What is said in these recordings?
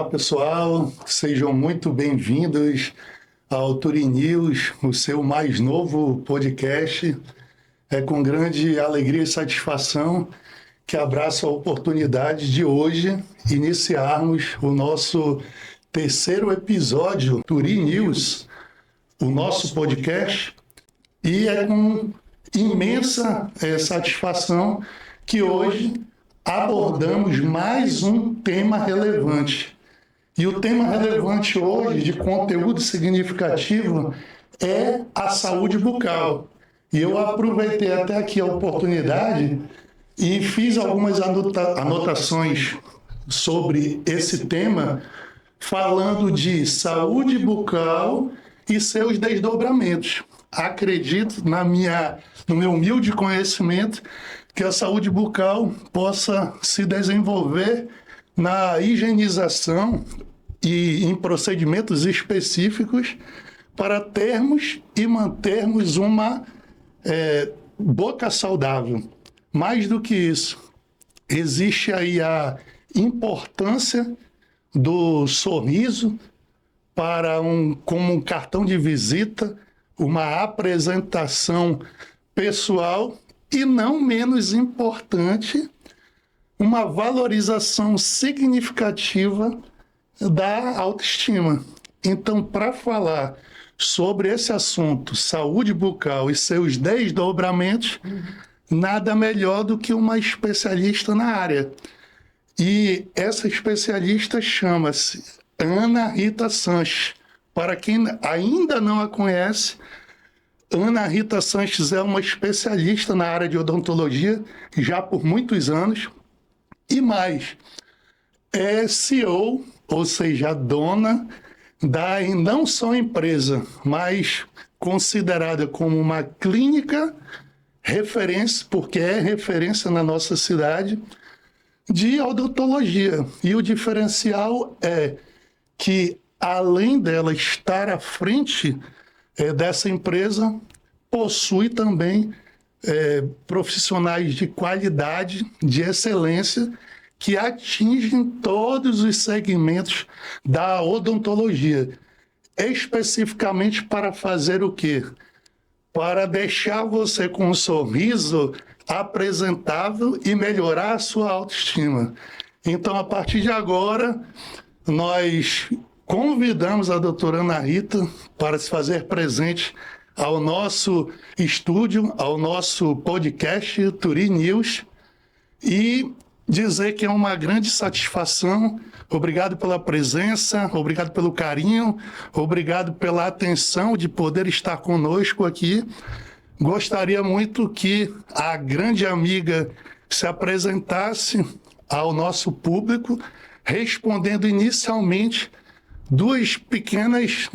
Olá, pessoal, sejam muito bem-vindos ao Turim News, o seu mais novo podcast. É com grande alegria e satisfação que abraço a oportunidade de hoje iniciarmos o nosso terceiro episódio Turim News, o nosso podcast, e é com imensa satisfação que hoje abordamos mais um tema relevante. E o tema relevante hoje, de conteúdo significativo, é a saúde bucal. E eu aproveitei até aqui a oportunidade e fiz algumas anotações sobre esse tema, falando de saúde bucal e seus desdobramentos. Acredito, no meu humilde conhecimento, que a saúde bucal possa se desenvolver na higienização e em procedimentos específicos para termos e mantermos uma boca saudável. Mais do que isso, existe aí a importância do sorriso como um cartão de visita, uma apresentação pessoal e, não menos importante, uma valorização significativa da autoestima. Então, para falar sobre esse assunto, saúde bucal e seus desdobramentos, nada melhor do que uma especialista na área. E essa especialista chama-se Ana Rita Sanches. Para quem ainda não a conhece, Ana Rita Sanches é uma especialista na área de odontologia já por muitos anos e mais, é CEO, ou seja, dona da não só empresa, mas considerada como uma clínica referência, porque é referência na nossa cidade, de odontologia. E o diferencial é que, além dela estar à frente dessa empresa, possui também profissionais de qualidade, de excelência, que atingem todos os segmentos da odontologia. Especificamente para fazer o quê? Para deixar você com um sorriso apresentável e melhorar a sua autoestima. Então, a partir de agora, nós convidamos a doutora Ana Rita para se fazer presente ao nosso estúdio, ao nosso podcast Turim News, e dizer que é uma grande satisfação. Obrigado pela presença, obrigado pelo carinho, obrigado pela atenção de poder estar conosco aqui. Gostaria muito que a grande amiga se apresentasse ao nosso público, respondendo inicialmente duas pequenas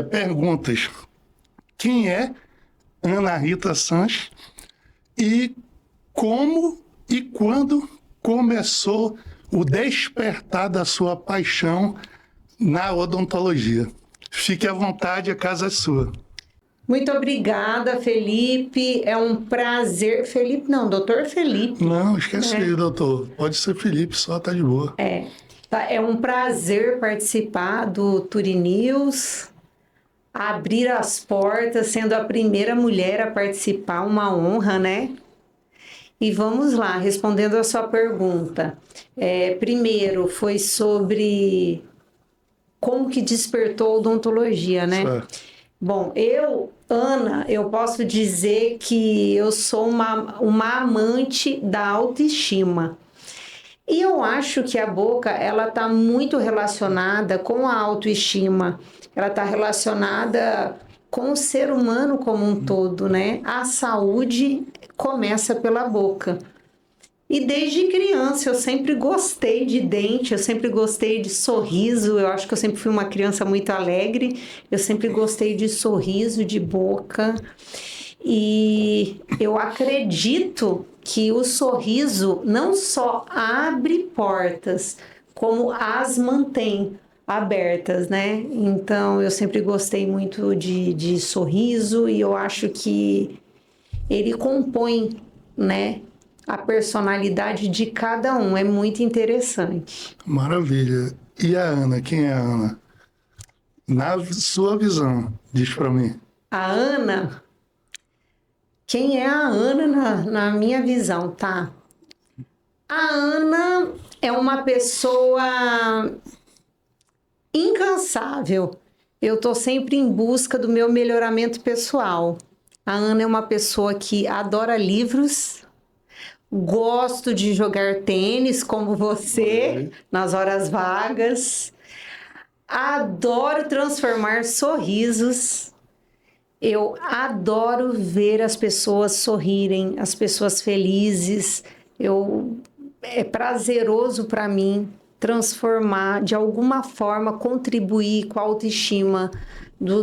perguntas. Quem é Ana Rita Sanches e como e quando começou o despertar da sua paixão na odontologia? Fique à vontade, a casa é sua. Muito obrigada, Felipe. É um prazer. Felipe, não, doutor Felipe. Não, esqueci, doutor. Pode ser Felipe, só tá de boa. É um prazer participar do Turim News, abrir as portas, sendo a primeira mulher a participar, uma honra, né? E vamos lá, respondendo a sua pergunta. Primeiro, foi sobre como que despertou a odontologia, né? Certo. Bom, Ana, eu posso dizer que eu sou uma amante da autoestima. E eu acho que a boca, ela está muito relacionada com a autoestima. Ela está relacionada com o ser humano como um todo, né? A saúde começa pela boca. E desde criança eu sempre gostei de dente, eu sempre gostei de sorriso, eu acho que eu sempre fui uma criança muito alegre, eu sempre gostei de sorriso, de boca. E eu acredito que o sorriso não só abre portas, como as mantém abertas, né? Então eu sempre gostei muito de sorriso e eu acho que ele compõe, né, a personalidade de cada um. É muito interessante. Maravilha. E a Ana, quem é a Ana? Na sua visão, diz para mim. A Ana, quem é a Ana na minha visão, tá? A Ana é uma pessoa incansável. Eu tô sempre em busca do meu melhoramento pessoal. A Ana é uma pessoa que adora livros, gosto de jogar tênis, como você, nas horas vagas. Adoro transformar sorrisos. Eu adoro ver as pessoas sorrirem, as pessoas felizes. É prazeroso para mim transformar, de alguma forma, contribuir com a autoestima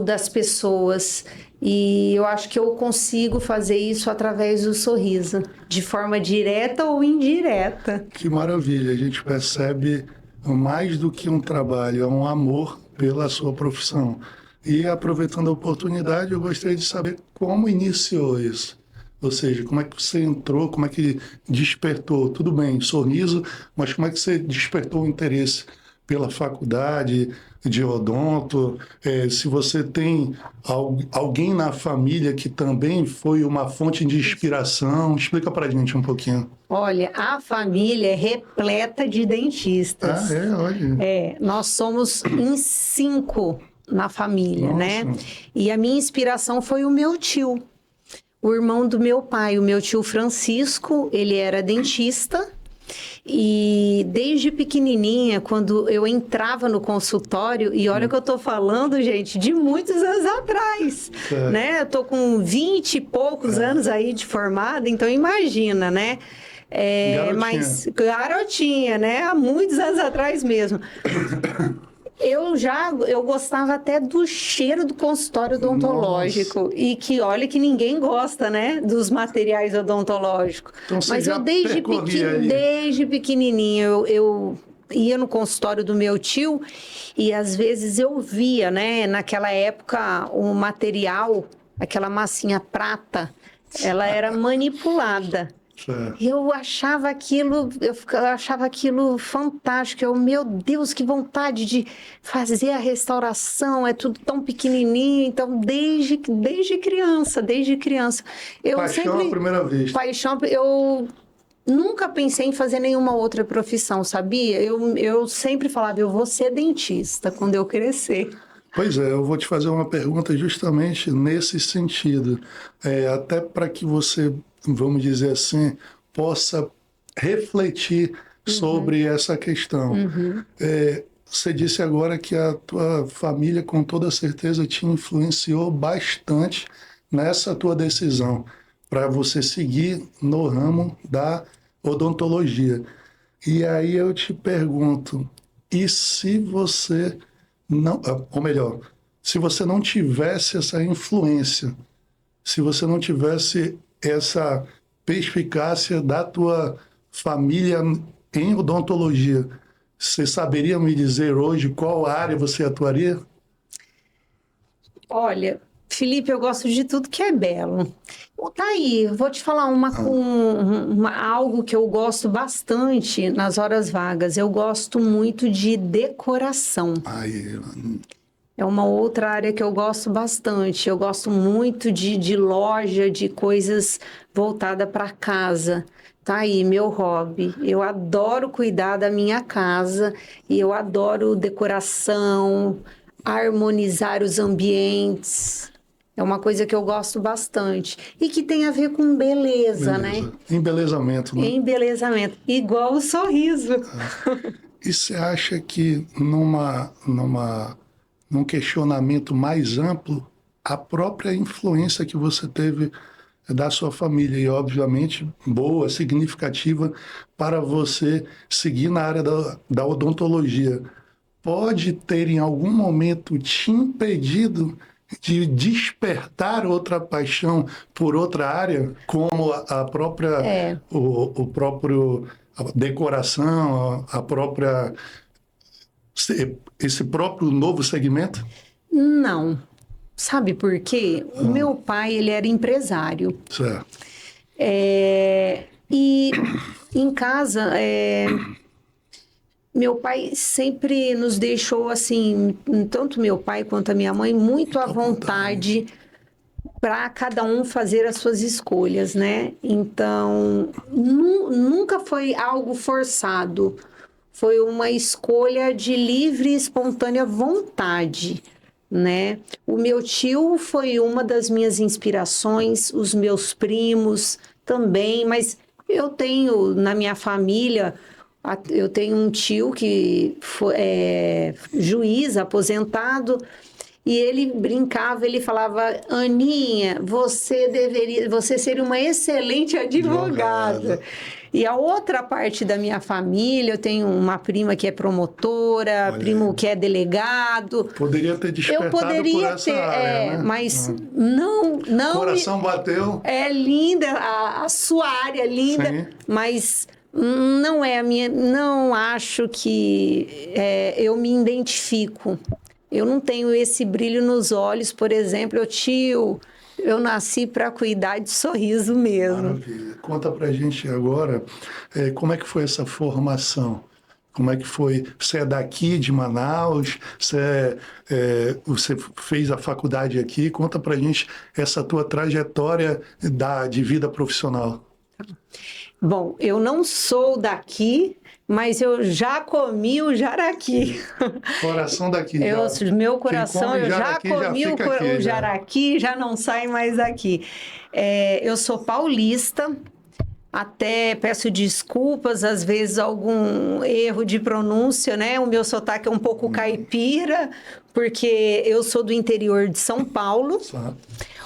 das pessoas. E eu acho que eu consigo fazer isso através do sorriso, de forma direta ou indireta. Que maravilha, a gente percebe mais do que um trabalho, é um amor pela sua profissão. E aproveitando a oportunidade, eu gostaria de saber como iniciou isso. Ou seja, como é que você entrou, como é que despertou? Tudo bem, sorriso, mas como é que você despertou o interesse pela faculdade de odonto? Se você tem alguém na família que também foi uma fonte de inspiração, explica para a gente um pouquinho. Olha, a família é repleta de dentistas. Olha. Nós somos em 5 na família, Nossa. né? E a minha inspiração foi o meu tio, o irmão do meu pai, o meu tio Francisco. Ele era dentista e desde pequenininha, quando eu entrava no consultório, e olha que eu tô falando, gente, de muitos anos atrás, né? Eu tô com 20 e poucos anos aí de formada, então imagina, né? Garotinha. Mas garotinha, né? Há muitos anos atrás mesmo. Eu gostava até do cheiro do consultório odontológico. Nossa. E que olha que ninguém gosta, né, dos materiais odontológicos. Então, mas eu desde pequenininho eu ia no consultório do meu tio e às vezes eu via, né, naquela época o material, aquela massinha prata, ela era manipulada. Eu achava aquilo fantástico. Meu Deus, que vontade de fazer a restauração, é tudo tão pequenininho. Então, desde criança. Paixão à primeira vista. Paixão, eu nunca pensei em fazer nenhuma outra profissão, sabia? Eu sempre falava, eu vou ser dentista quando eu crescer. Pois é, eu vou te fazer uma pergunta justamente nesse sentido. Até para que você, vamos dizer assim, possa refletir sobre essa questão. Você disse agora que a tua família, com toda certeza, te influenciou bastante nessa tua decisão para você seguir no ramo da odontologia. E aí eu te pergunto, e se você não, ou melhor, se você não tivesse essa influência, se você não tivesse essa perspicácia da tua família em odontologia, você saberia me dizer hoje qual área você atuaria? Olha, Felipe, eu gosto de tudo que é belo. Tá aí, vou te falar algo que eu gosto bastante nas horas vagas. Eu gosto muito de decoração. É uma outra área que eu gosto bastante. Eu gosto muito de loja, de coisas voltadas para casa. Tá aí, meu hobby. Eu adoro cuidar da minha casa e eu adoro decoração, harmonizar os ambientes. É uma coisa que eu gosto bastante. E que tem a ver com beleza, né? Embelezamento, né? Embelezamento. Igual o sorriso. E você acha que num questionamento mais amplo, a própria influência que você teve da sua família, e obviamente boa, significativa, para você seguir na área da odontologia, pode ter em algum momento te impedido de despertar outra paixão por outra área, como a própria o próprio a decoração, a própria esse próprio novo segmento? Não. Sabe por quê? O meu pai, ele era empresário. Certo. E em casa, Meu pai sempre nos deixou assim, tanto meu pai quanto a minha mãe, muito à vontade para cada um fazer as suas escolhas, né? Então, nunca foi algo forçado. Foi uma escolha de livre e espontânea vontade, né? O meu tio foi uma das minhas inspirações, os meus primos também, mas eu tenho na minha família, eu tenho um tio que é juiz aposentado. E ele brincava, ele falava: Aninha, você seria uma excelente advogada. E a outra parte da minha família, eu tenho uma prima que é promotora, Olha primo aí. que é delegado. Poderia ter despertado Eu poderia por essa ter, área, né? mas não, Coração bateu. é linda, a sua área é linda, Sim. mas não é a minha, não acho que eu me identifico. Eu não tenho esse brilho nos olhos, por exemplo, eu nasci para cuidar de sorriso mesmo. Maravilha. Conta pra gente agora, como é que foi essa formação? Como é que foi? Você é daqui de Manaus? Você fez a faculdade aqui? Conta pra gente essa tua trajetória de vida profissional. Bom, eu não sou daqui, mas eu já comi o jaraqui. Coração daqui. Meu coração, eu já comi o jaraqui, já não sai mais daqui. Eu sou paulista, até peço desculpas, às vezes algum erro de pronúncia, né? O meu sotaque é um pouco caipira, porque eu sou do interior de São Paulo.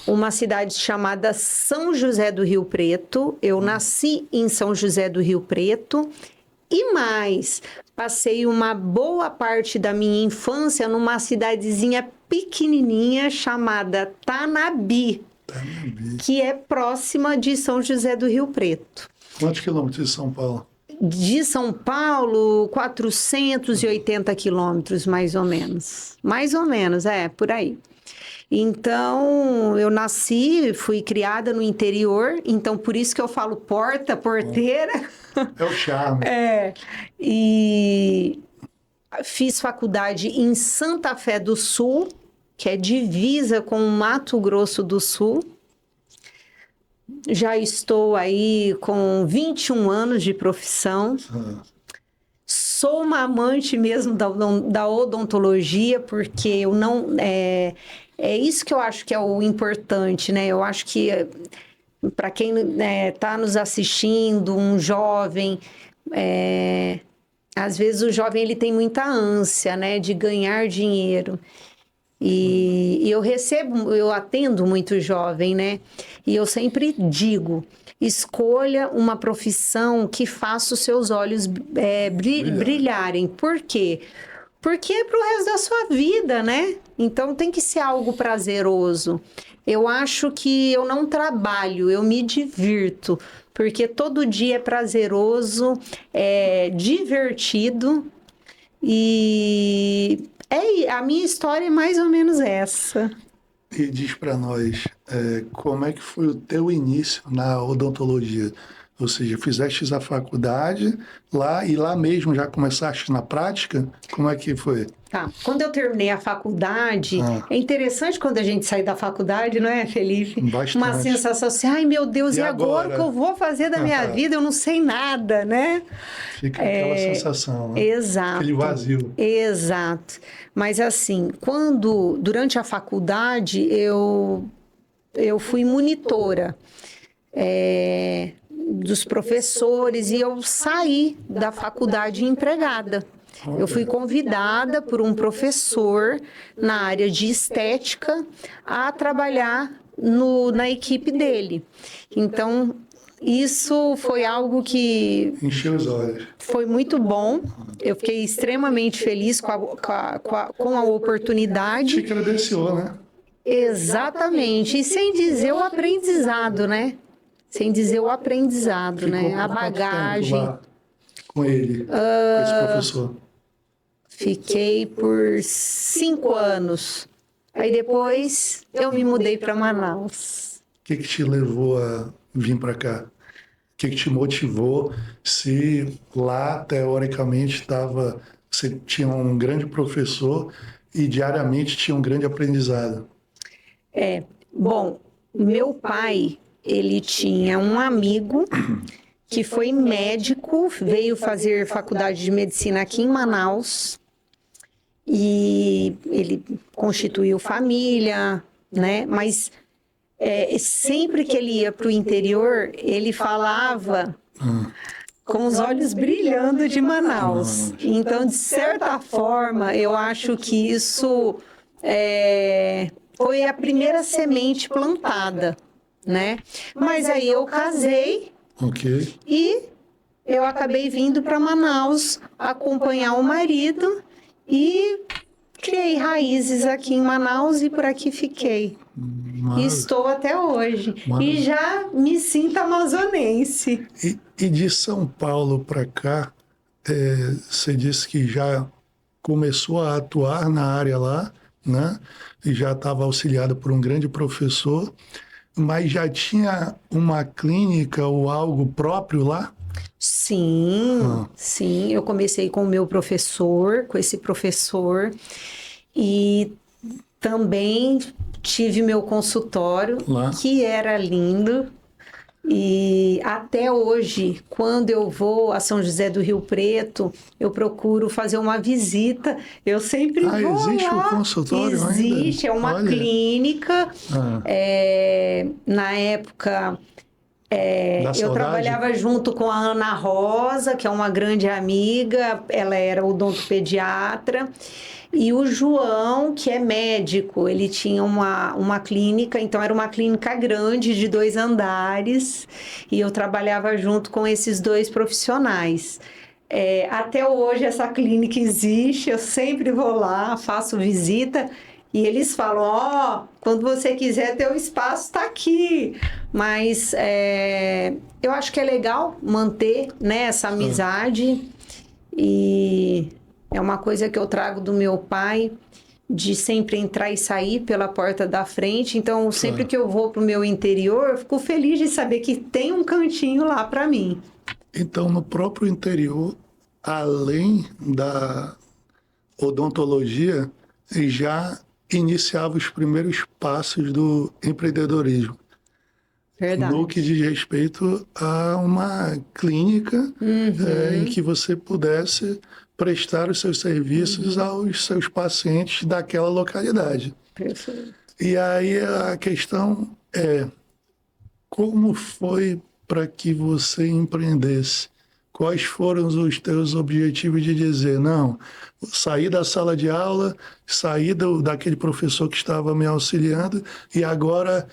Uma cidade chamada São José do Rio Preto. Eu nasci em São José do Rio Preto e mais, passei uma boa parte da minha infância numa cidadezinha pequenininha chamada Tanabi, que é próxima de São José do Rio Preto. Quantos quilômetros de São Paulo? De São Paulo, 480 quilômetros, mais ou menos. Mais ou menos, por aí. Então, eu nasci, fui criada no interior, então por isso que eu falo porteira. É o charme. E fiz faculdade em Santa Fé do Sul, que é divisa com o Mato Grosso do Sul. Já estou aí com 21 anos de profissão. Sou uma amante mesmo da odontologia, porque eu não... É isso que eu acho que é o importante, né? Eu acho que para quem está nos assistindo, um jovem, às vezes o jovem ele tem muita ânsia, né, de ganhar dinheiro. E eu atendo muito jovem, né? E eu sempre digo: escolha uma profissão que faça os seus olhos brilharem. Por quê? Porque é pro resto da sua vida, né? Então tem que ser algo prazeroso. Eu acho que eu não trabalho, eu me divirto, porque todo dia é prazeroso, é divertido e a minha história é mais ou menos essa. E diz para nós, como é que foi o teu início na odontologia? Ou seja, fizeste a faculdade lá e lá mesmo já começaste na prática? Como é que foi? Tá. Quando eu terminei a faculdade, é interessante quando a gente sai da faculdade, não é, Felipe? Bastante. Uma sensação assim: ai meu Deus, e agora o que eu vou fazer da minha vida? Eu não sei nada, né? Fica aquela sensação, né? Exato. Aquele vazio. Exato. Mas assim, durante a faculdade, eu fui monitora dos professores e eu saí da faculdade empregada. Eu fui convidada por um professor na área de estética a trabalhar na equipe dele. Então, isso foi algo que... encheu os olhos. Foi muito bom. Eu fiquei extremamente feliz com a oportunidade. Te credenciou, né? Exatamente. E sem dizer o aprendizado, né? Sem dizer o aprendizado, né? A bagagem. Lá com ele, com esse professor? Fiquei por 5 anos. Aí depois eu me mudei para Manaus. O que te levou a vir para cá? que te motivou, se lá, teoricamente, você tinha um grande professor e diariamente tinha um grande aprendizado. Bom, meu pai, ele tinha um amigo que foi médico, veio fazer faculdade de medicina aqui em Manaus e ele constituiu família, né? Mas sempre que ele ia para o interior, ele falava com os olhos brilhando de Manaus. Então, de certa forma, eu acho que isso foi a primeira semente plantada, né? Mas aí eu casei Ok. e eu acabei vindo para Manaus acompanhar o marido e criei raízes aqui em Manaus e por aqui fiquei. E estou até hoje. E já me sinto amazonense. E de São Paulo para cá, você disse que já começou a atuar na área lá, né? E já estava auxiliado por um grande professor, mas já tinha uma clínica ou algo próprio lá? Sim, sim. Eu comecei com o meu professor, com esse professor, e também tive meu consultório, Lá. que era lindo. E até hoje, quando eu vou a São José do Rio Preto, eu procuro fazer uma visita. Eu sempre vou existe lá. o consultório ainda? Existe, é uma Olha. clínica. Na época, Da eu saudade? trabalhava junto com a Ana Rosa, que é uma grande amiga, ela era odontopediatra, e o João, que é médico, ele tinha uma clínica, então era uma clínica grande de 2 andares, e eu trabalhava junto com esses 2 profissionais. Até hoje essa clínica existe, eu sempre vou lá, faço visita, e eles falam, quando você quiser, teu espaço está aqui. Mas eu acho que é legal manter, né, essa amizade. E é uma coisa que eu trago do meu pai, de sempre entrar e sair pela porta da frente. Então, sempre que eu vou para o meu interior, eu fico feliz de saber que tem um cantinho lá para mim. Então, no próprio interior, além da odontologia, já iniciava os primeiros passos do empreendedorismo. Verdade. No que diz respeito a uma clínica em que você pudesse prestar os seus serviços aos seus pacientes daquela localidade. Perfeito. E aí a questão é, como foi para que você empreendesse? Quais foram os teus objetivos de dizer, não, saí da sala de aula, saí daquele professor que estava me auxiliando e agora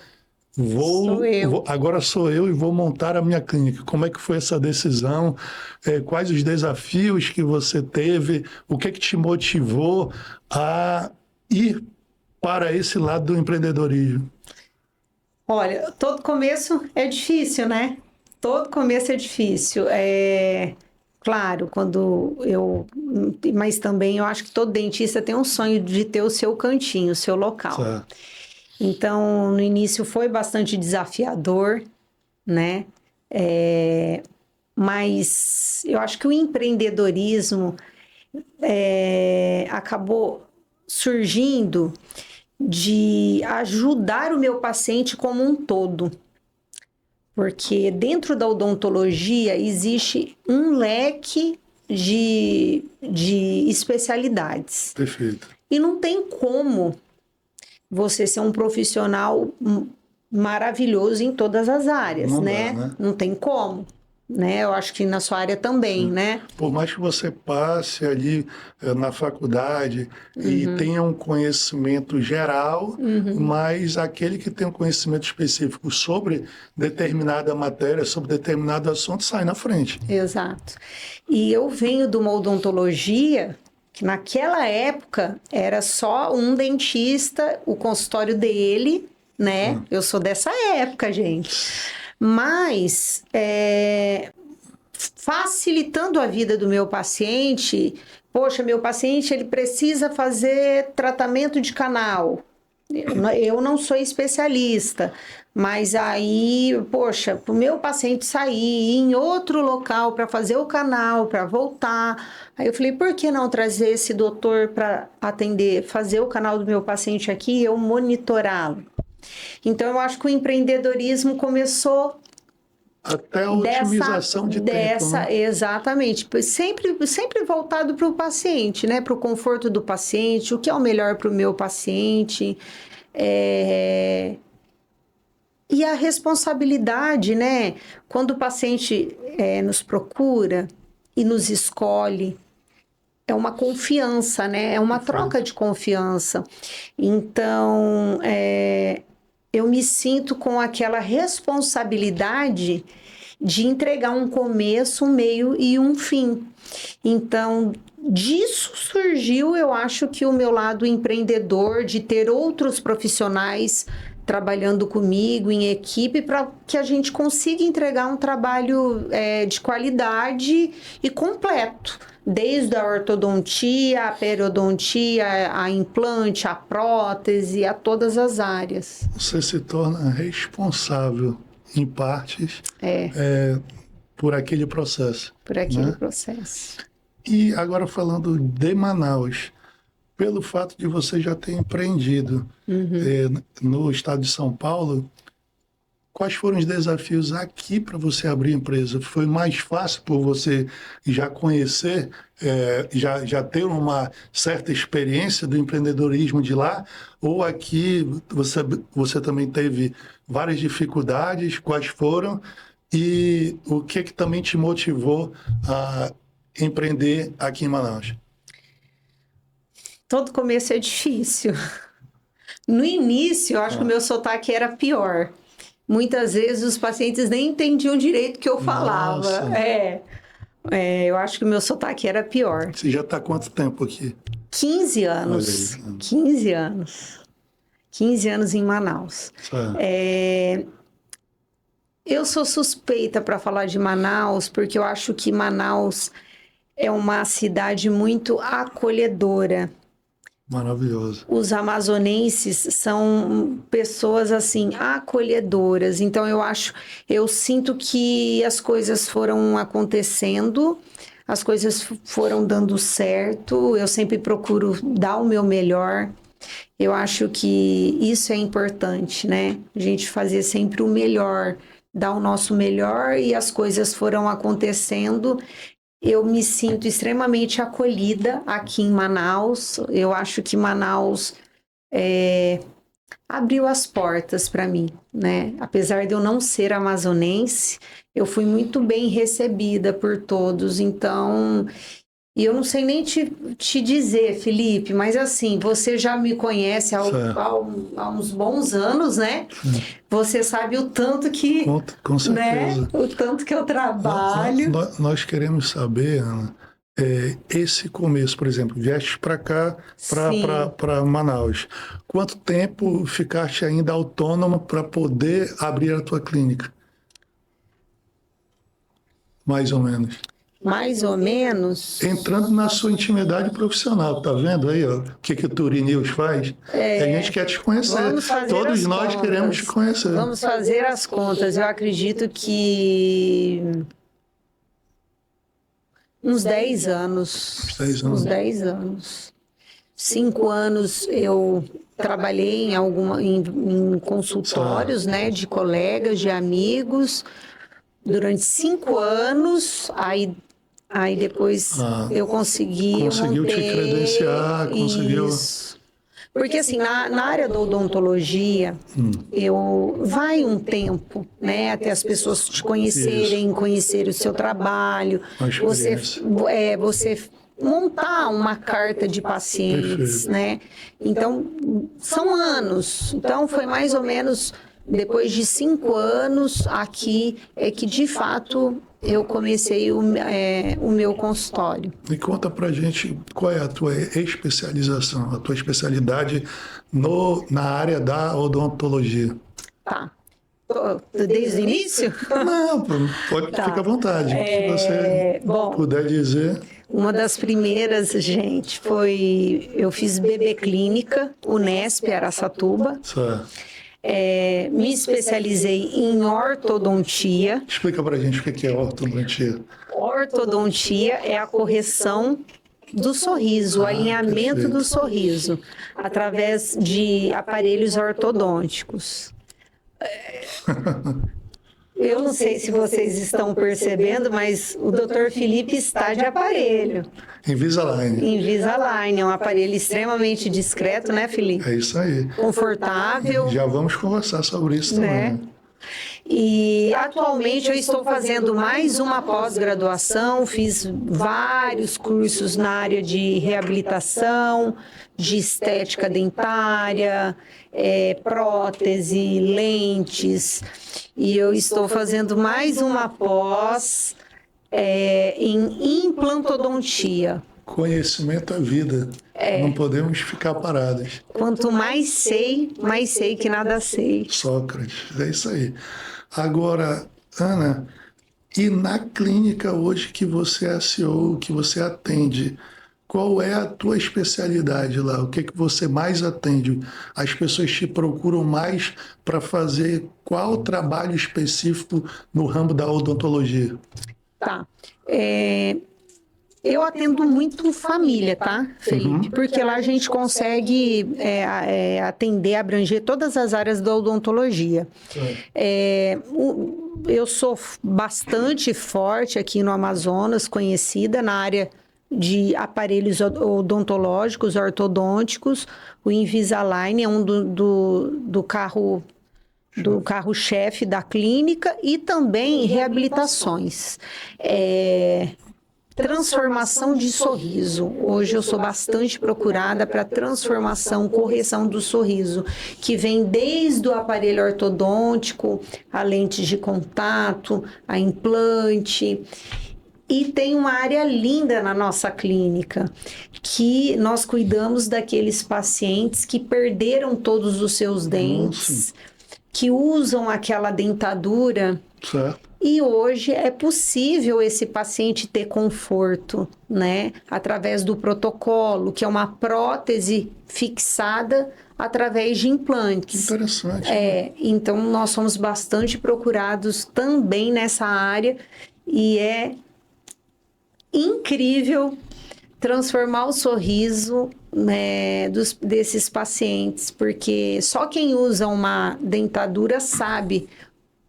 agora sou eu e vou montar a minha clínica. Como é que foi essa decisão? Quais os desafios que você teve? O que te motivou a ir para esse lado do empreendedorismo? Olha, todo começo é difícil, né? Todo começo é difícil. Claro, mas também eu acho que todo dentista tem um sonho de ter o seu cantinho, o seu local. Certo. Então, no início foi bastante desafiador, né? Mas eu acho que o empreendedorismo acabou surgindo de ajudar o meu paciente como um todo. Porque dentro da odontologia existe um leque de especialidades. Perfeito. E não tem como você ser um profissional maravilhoso em todas as áreas, Não né? dá, né? Não tem como. Né? Eu acho que na sua área também, né? Por mais que você passe ali na faculdade e tenha um conhecimento geral, mas aquele que tem um conhecimento específico sobre determinada matéria, sobre determinado assunto, sai na frente. Exato. E eu venho de uma odontologia que naquela época era só um dentista, o consultório dele, né? Eu sou dessa época, gente. Mas, facilitando a vida do meu paciente, poxa, meu paciente ele precisa fazer tratamento de canal. Eu não sou especialista, mas aí, poxa, para o meu paciente sair ir em outro local para fazer o canal, para voltar. Aí eu falei, por que não trazer esse doutor para atender, fazer o canal do meu paciente aqui e eu monitorá-lo? Então, eu acho que o empreendedorismo começou Até a otimização de tempo, né? Exatamente, sempre voltado para o paciente, né? Para o conforto do paciente, o que é o melhor para o meu paciente. E a responsabilidade, né? Quando o paciente nos procura e nos escolhe, é uma confiança, né? É uma troca de confiança. Então, eu me sinto com aquela responsabilidade de entregar um começo, um meio e um fim. Então, disso surgiu, eu acho que o meu lado empreendedor, de ter outros profissionais trabalhando comigo em equipe para que a gente consiga entregar um trabalho de qualidade e completo. Desde a ortodontia, a periodontia, a implante, a prótese, a todas as áreas. Você se torna responsável, em partes, por aquele processo. Por aquele né? processo. E agora falando de Manaus, pelo fato de você já ter empreendido no estado de São Paulo, quais foram os desafios aqui para você abrir a empresa? Foi mais fácil por você já conhecer, já ter uma certa experiência do empreendedorismo de lá? Ou aqui você também teve várias dificuldades? Quais foram? E o que também te motivou a empreender aqui em Manaus? Todo começo é difícil. No início, eu acho que o meu sotaque era pior. Muitas vezes os pacientes nem entendiam direito o que eu falava. Eu acho que o meu sotaque era pior. Você já está há quanto tempo aqui? 15 anos. Olha aí. 15 anos. 15 anos em Manaus. Eu sou suspeita para falar de Manaus, porque eu acho que Manaus é uma cidade muito acolhedora. Maravilhoso. Os amazonenses são pessoas assim acolhedoras. Então eu sinto que as coisas foram acontecendo, as coisas foram dando certo. Eu sempre procuro dar o meu melhor. Eu acho que isso é importante, né? A gente fazer sempre o melhor, dar o nosso melhor, e as coisas foram acontecendo. Eu me sinto extremamente acolhida aqui em Manaus. Eu acho que Manaus abriu as portas para mim, né? Apesar de eu não ser amazonense, eu fui muito bem recebida por todos. Então, e eu não sei nem te dizer, Felipe, mas assim, você já me conhece há uns bons anos, né? Você sabe o tanto que... Com certeza. Né? O tanto que eu trabalho. Nós queremos saber, Ana, esse começo, por exemplo, vieste para cá, para Manaus. Quanto tempo ficaste ainda autônoma para poder abrir a tua clínica? Mais ou menos. Mais ou menos. Entrando na sua intimidade profissional, tá vendo aí, ó, o que o Turinews faz? A gente quer te conhecer. Todos nós queremos te conhecer. Vamos fazer as contas. Eu acredito que uns 10 anos. Uns 10 anos. 5 anos eu trabalhei em consultórios, né, de colegas, de amigos. Durante 5 anos, aí depois eu conseguiu te credenciar, conseguiu... Isso. Porque assim, na área da odontologia, vai um tempo, né, até as pessoas te conhecerem, conhecer o seu trabalho, você montar uma carta de pacientes, né? Então, são anos. Então, foi mais ou menos depois de 5 anos aqui é que, de fato, eu comecei o meu consultório. E conta pra gente qual é a tua especialização, a tua especialidade na área da odontologia. Tá. Desde o início? Não, fica à vontade. Se você puder dizer. Uma das primeiras, gente, eu fiz bebê clínica, Unesp, Araçatuba. Certo. Me especializei em ortodontia. Explica pra gente o que é ortodontia. Ortodontia é a correção do sorriso, o alinhamento perfeito. do sorriso, através de aparelhos ortodônticos. Eu não sei se vocês estão percebendo, mas o Dr. Felipe está de aparelho. Invisalign. Invisalign, é um aparelho extremamente discreto, né, Felipe? É isso aí. Confortável. Já vamos conversar sobre isso né? também. E atualmente eu estou fazendo mais uma pós-graduação, fiz vários cursos na área de reabilitação, de estética dentária, prótese, lentes, e eu estou fazendo mais uma pós em implantodontia. Conhecimento é vida. Não podemos ficar parados. Quanto mais sei que nada sei. Sócrates, é isso aí. Agora, Ana, e na clínica hoje que você é CEO, que você atende, qual é a tua especialidade lá? O que você mais atende? As pessoas te procuram mais para fazer qual trabalho específico no ramo da odontologia? Tá. Eu atendo muito família, tá, Felipe? Porque lá a gente consegue atender, abranger todas as áreas da odontologia. Eu sou bastante forte aqui no Amazonas, conhecida na área de aparelhos odontológicos, ortodônticos. O Invisalign é um do carro-chefe da clínica, e também reabilitações. Transformação de sorriso. Hoje eu sou bastante procurada para transformação, correção do sorriso, que vem desde o aparelho ortodôntico, a lente de contato, a implante. E tem uma área linda na nossa clínica, que nós cuidamos daqueles pacientes que perderam todos os seus dentes, que usam aquela dentadura. Certo. E hoje é possível esse paciente ter conforto, né? Através do protocolo, que é uma prótese fixada através de implantes. Interessante. Então, nós somos bastante procurados também nessa área, e é incrível transformar o sorriso, né, desses pacientes, porque só quem usa uma dentadura sabe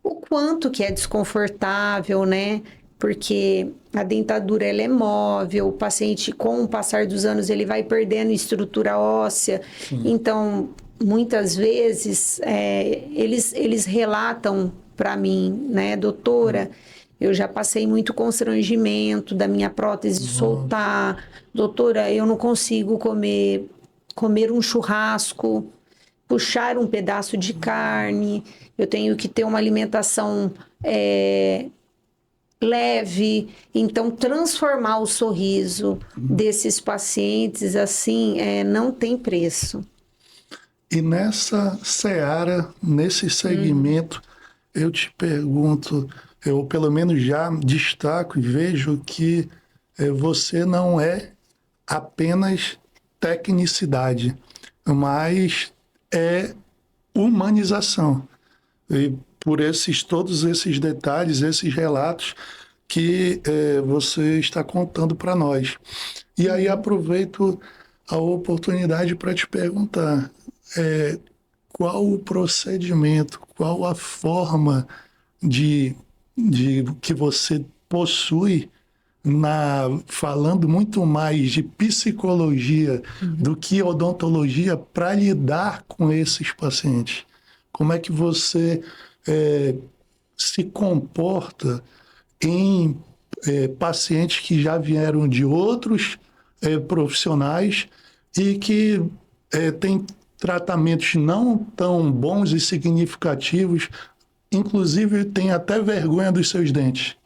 o quanto que é desconfortável, né? Porque a dentadura ela é móvel, o paciente, com o passar dos anos, ele vai perdendo estrutura óssea. Sim. Então, muitas vezes, eles relatam para mim, né, doutora, eu já passei muito constrangimento da minha prótese soltar. Doutora, eu não consigo comer um churrasco, puxar um pedaço de carne, eu tenho que ter uma alimentação leve. Então, transformar o sorriso desses pacientes, assim, não tem preço. E nessa seara, nesse segmento, eu te pergunto, eu pelo menos já destaco e vejo que você não é apenas tecnicidade, mas é humanização. E por todos esses detalhes, esses relatos que você está contando para nós. E aí aproveito a oportunidade para te perguntar, qual o procedimento, qual a forma de que você possui falando muito mais de psicologia do que odontologia para lidar com esses pacientes? Como é que você se comporta em pacientes que já vieram de outros profissionais e que têm tratamentos não tão bons e significativos, inclusive tem até vergonha dos seus dentes?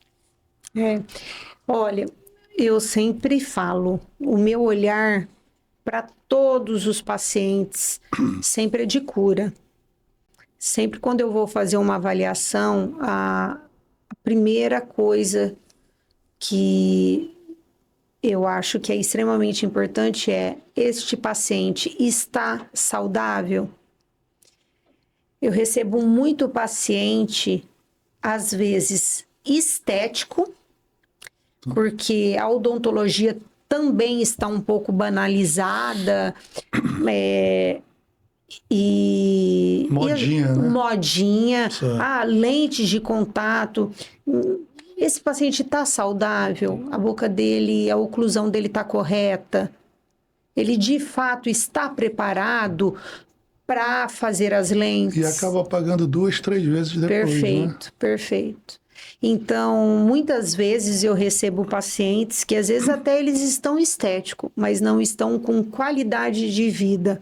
Olha, eu sempre falo, o meu olhar para todos os pacientes sempre é de cura. Sempre quando eu vou fazer uma avaliação, a primeira coisa que eu acho que é extremamente importante este paciente está saudável? Eu recebo muito paciente, às vezes, estético, porque a odontologia também está um pouco banalizada, Modinha, né? Modinha, Certo. lentes de contato. Esse paciente está saudável? A boca dele, a oclusão dele está correta? Ele de fato está preparado para fazer as lentes? E acaba pagando 2, 3 vezes depois, Perfeito, né? perfeito. Então, muitas vezes eu recebo pacientes que às vezes até eles estão estéticos, mas não estão com qualidade de vida.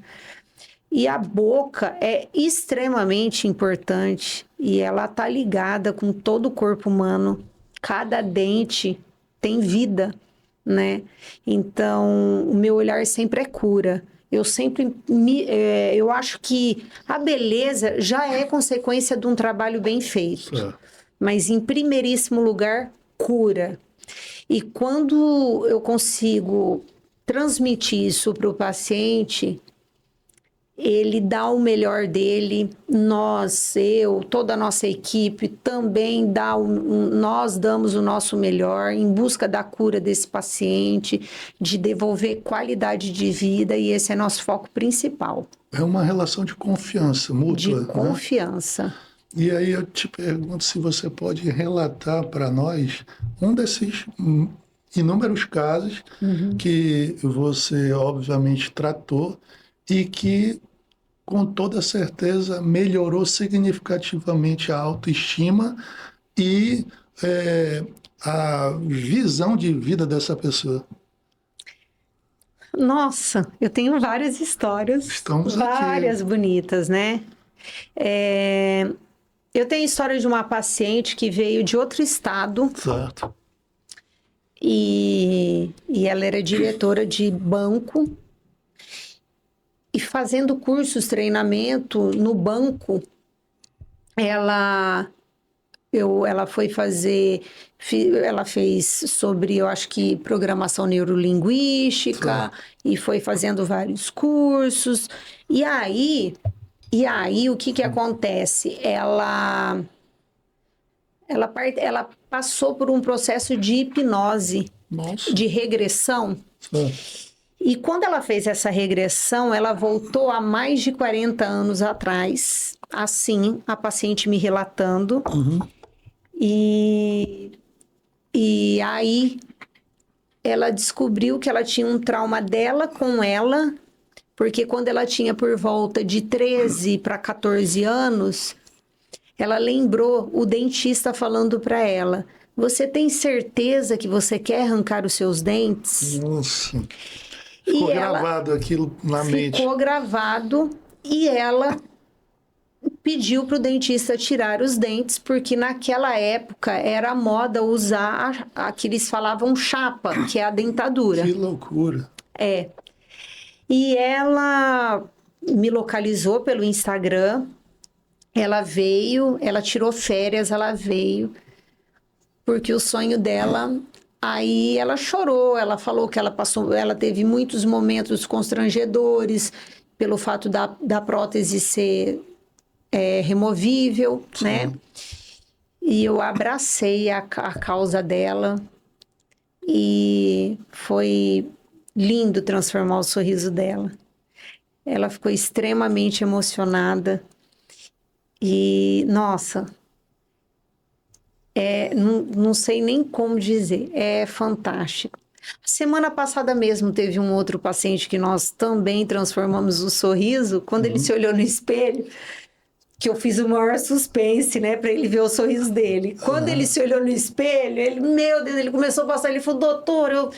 E a boca é extremamente importante e ela está ligada com todo o corpo humano. Cada dente tem vida, né? Então, o meu olhar sempre é cura. Eu sempre eu acho que a beleza já é consequência de um trabalho bem feito. Certo. Mas, em primeiríssimo lugar, cura. E quando eu consigo transmitir isso para o paciente, ele dá o melhor dele, toda a nossa equipe também nós damos o nosso melhor em busca da cura desse paciente, de devolver qualidade de vida, e esse é nosso foco principal. É uma relação de confiança mútua, De confiança. Né? E aí eu te pergunto se você pode relatar para nós um desses inúmeros casos que você obviamente tratou e que com toda certeza melhorou significativamente a autoestima e a visão de vida dessa pessoa. Nossa, eu tenho várias histórias. Estamos várias aqui. Bonitas, né? Eu tenho a história de uma paciente que veio de outro estado. Certo. E ela era diretora de banco. E fazendo cursos, treinamento no banco, ela foi fazer, ela fez sobre, eu acho que programação neurolinguística, e foi fazendo vários cursos. E aí o que acontece? Ela passou por um processo de hipnose, Nossa. de regressão. E quando ela fez essa regressão, ela voltou a mais de 40 anos atrás, assim, a paciente me relatando. E aí ela descobriu que ela tinha um trauma dela com ela, porque quando ela tinha por volta de 13 para 14 anos, ela lembrou o dentista falando para ela: "Você tem certeza que você quer arrancar os seus dentes?" Nossa. Ficou gravado aquilo na mente. Ficou gravado e ela pediu para o dentista tirar os dentes, porque naquela época era moda usar a que eles falavam chapa, que é a dentadura. Que loucura. E ela me localizou pelo Instagram, ela veio, ela tirou férias, ela veio, porque o sonho dela... Aí ela chorou, ela falou que ela teve muitos momentos constrangedores pelo fato da prótese ser removível, sim, né? E eu abracei a causa dela e foi lindo transformar o sorriso dela. Ela ficou extremamente emocionada e, nossa... não sei nem como dizer, é fantástico. Semana passada mesmo teve um outro paciente que nós também transformamos o sorriso, quando ele se olhou no espelho, que eu fiz o maior suspense, né, para ele ver o sorriso dele. Quando ele se olhou no espelho, meu Deus, ele começou a passar, ele falou: "Doutor,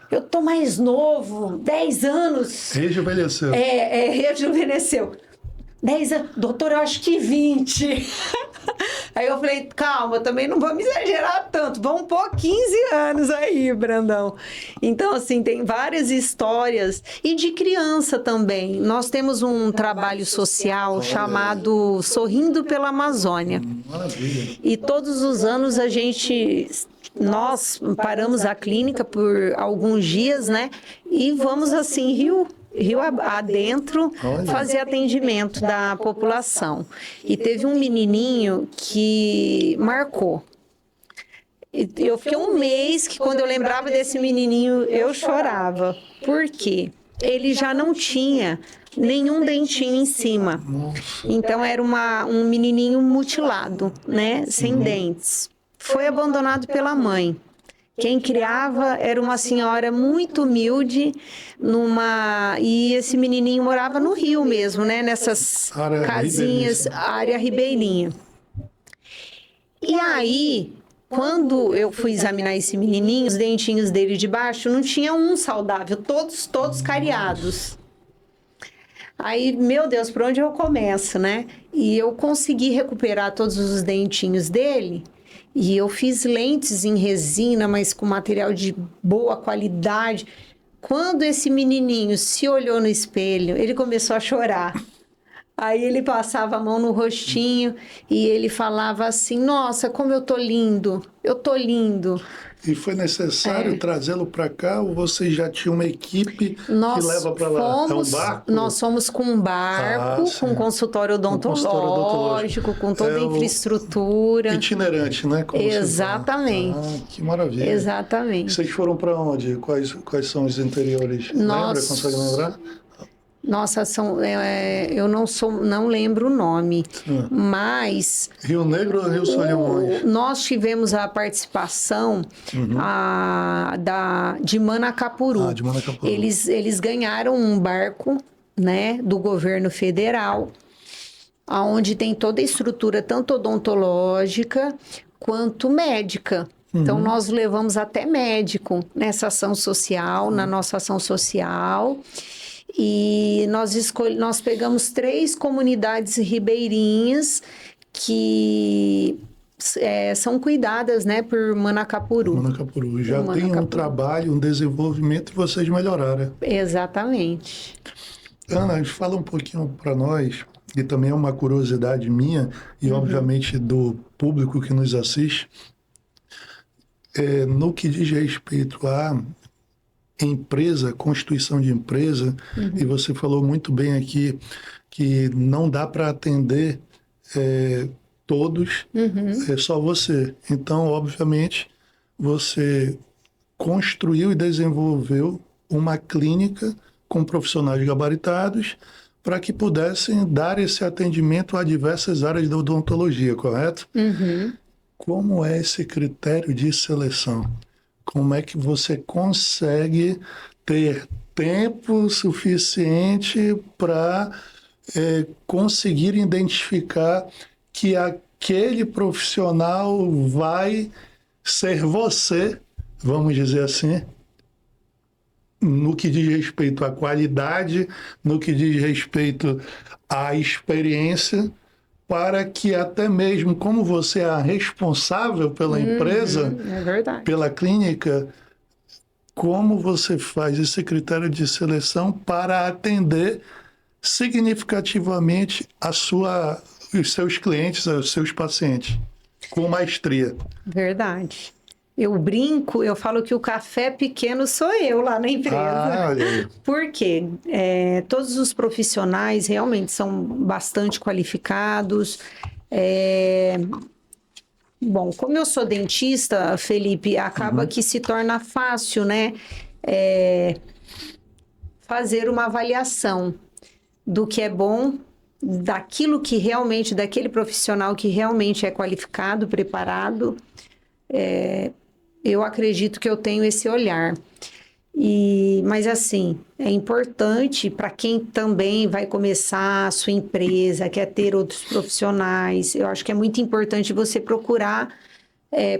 eu tô mais novo, 10 anos. Rejuvenesceu. Rejuvenesceu. 10 anos, doutor, eu acho que 20. Aí eu falei: calma, também não vamos exagerar tanto, vamos pôr 15 anos aí, Brandão. Então, assim, tem várias histórias. E de criança também. Nós temos um trabalho social chamado Sorrindo pela Amazônia. Maravilha. E todos os anos a gente nós paramos a clínica por alguns dias, né? E vamos assim, rio adentro, fazer atendimento da população. E teve um menininho que marcou. Eu fiquei um mês que quando eu lembrava desse menininho, eu chorava. Por quê? Ele já não tinha nenhum dentinho em cima. Então era um menininho mutilado, né? Sem dentes. Foi abandonado pela mãe. Quem criava era uma senhora muito humilde, e esse menininho morava no Rio mesmo, né? Nessas casinhas, área ribeirinha. E aí, quando eu fui examinar esse menininho, os dentinhos dele de baixo não tinha um saudável, todos cariados. Aí, meu Deus, por onde eu começo, né? E eu consegui recuperar todos os dentinhos dele. E eu fiz lentes em resina, mas com material de boa qualidade. Quando esse menininho se olhou no espelho, ele começou a chorar. Aí ele passava a mão no rostinho e ele falava assim, nossa, como eu tô lindo, eu tô lindo. E foi necessário trazê-lo para cá ou você já tinha uma equipe que leva para lá? É um barco? Nós fomos com um barco, com um consultório odontológico, com toda a infraestrutura. Itinerante, né? Como exatamente. Que maravilha. Exatamente. Vocês foram para onde? Quais são os interiores? Lembra? Consegue lembrar? Nossa, eu não lembro o nome, mas... Rio Negro ou Rio Solimões? Nós tivemos a participação de Manacapuru. De Manacapuru. Eles ganharam um barco, né, do governo federal, onde tem toda a estrutura, tanto odontológica quanto médica. Então, nós levamos até médico nessa ação social, na nossa ação social. E nós pegamos 3 comunidades ribeirinhas que são cuidadas, né, por Manacapuru. Manacapuru. Já tem um trabalho, um desenvolvimento e vocês melhoraram. Exatamente. Ana, fala um pouquinho para nós, e também é uma curiosidade minha e obviamente do público que nos assiste, no que diz respeito a empresa, constituição de empresa, e você falou muito bem aqui que não dá para atender todos, é só você. Então, obviamente, você construiu e desenvolveu uma clínica com profissionais gabaritados para que pudessem dar esse atendimento a diversas áreas da odontologia, correto? Como é esse critério de seleção? Como é que você consegue ter tempo suficiente para conseguir identificar que aquele profissional vai ser você, vamos dizer assim, no que diz respeito à qualidade, no que diz respeito à experiência, para que até mesmo, como você é a responsável pela empresa, pela clínica, como você faz esse critério de seleção para atender significativamente os seus clientes, os seus pacientes, com maestria. Verdade. Eu brinco, eu falo que o café pequeno sou eu lá na empresa. Olha aí. Por quê? Todos os profissionais realmente são bastante qualificados. Bom, como eu sou dentista, Felipe, acaba que se torna fácil, né? Fazer uma avaliação do que é bom, daquilo que realmente, daquele profissional que realmente é qualificado, preparado. Eu acredito que eu tenho esse olhar. Mas assim, é importante para quem também vai começar a sua empresa, quer ter outros profissionais. Eu acho que é muito importante você procurar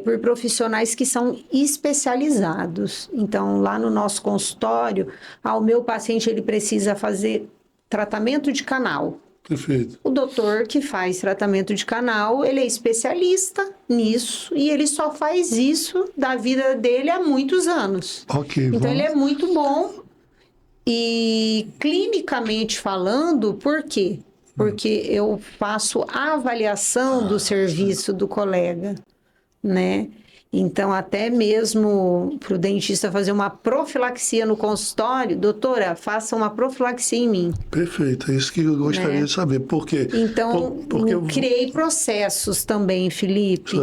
por profissionais que são especializados. Então, lá no nosso consultório, o meu paciente ele precisa fazer tratamento de canal. Perfeito. O doutor que faz tratamento de canal, ele é especialista nisso e ele só faz isso da vida dele há muitos anos. Então, ele é muito bom e clinicamente falando, por quê? Porque eu faço a avaliação do serviço do colega, né? Então, até mesmo para o dentista fazer uma profilaxia no consultório, doutora, faça uma profilaxia em mim. Perfeito, é isso que eu gostaria Né? de saber. Por quê? Então, Porque eu... criei processos também, Felipe.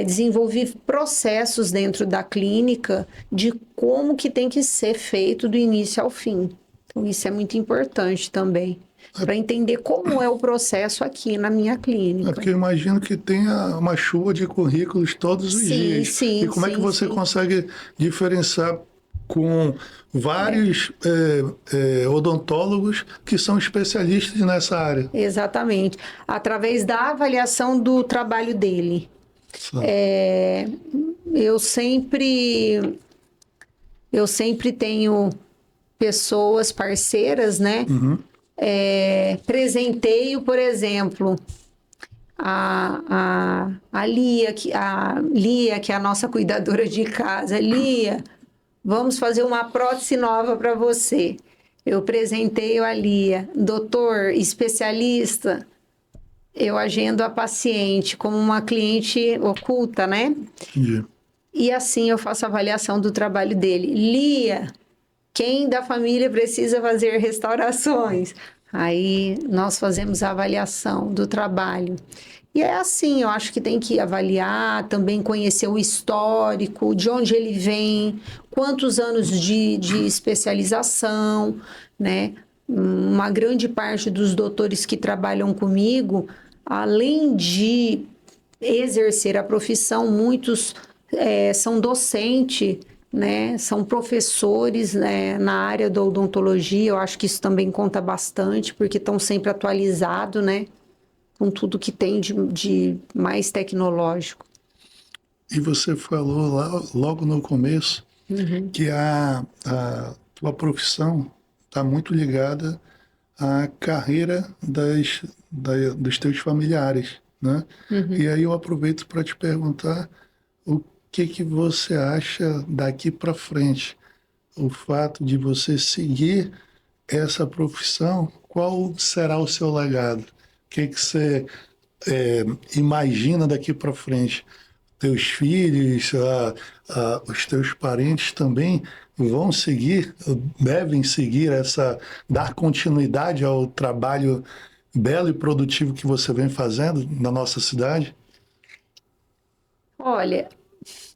Desenvolvi processos dentro da clínica de como que tem que ser feito do início ao fim. Então, isso é muito importante também, para entender como é o processo aqui na minha clínica. Porque eu imagino que tenha uma chuva de currículos todos os dias. Sim, e como é que você consegue diferenciar com vários odontólogos que são especialistas nessa área? Exatamente. Através da avaliação do trabalho dele. Eu sempre tenho pessoas parceiras, né? Presenteio, por exemplo, a Lia, que é a nossa cuidadora de casa. Lia, vamos fazer uma prótese nova para você. Eu presenteio a Lia. Doutor, especialista, eu agendo a paciente como uma cliente oculta, né? Entendi. E assim eu faço a avaliação do trabalho dele. Lia, quem da família precisa fazer restaurações? Aí nós fazemos a avaliação do trabalho. E é assim, eu acho que tem que avaliar, também conhecer o histórico, de onde ele vem, quantos anos de especialização, né? Uma grande parte dos doutores que trabalham comigo, além de exercer a profissão, muitos são docentes, né? São professores, né? Na área da odontologia. Eu acho que isso também conta bastante, porque estão sempre atualizados, né? Com tudo que tem de mais tecnológico. E você falou logo no começo que a tua profissão está muito ligada à carreira dos teus familiares, né? E aí eu aproveito para te perguntar o que você acha daqui para frente, o fato de você seguir essa profissão, qual será o seu legado? O que você imagina daqui para frente? Teus filhos, os teus parentes também vão seguir, devem seguir dar continuidade ao trabalho belo e produtivo que você vem fazendo na nossa cidade? Olha,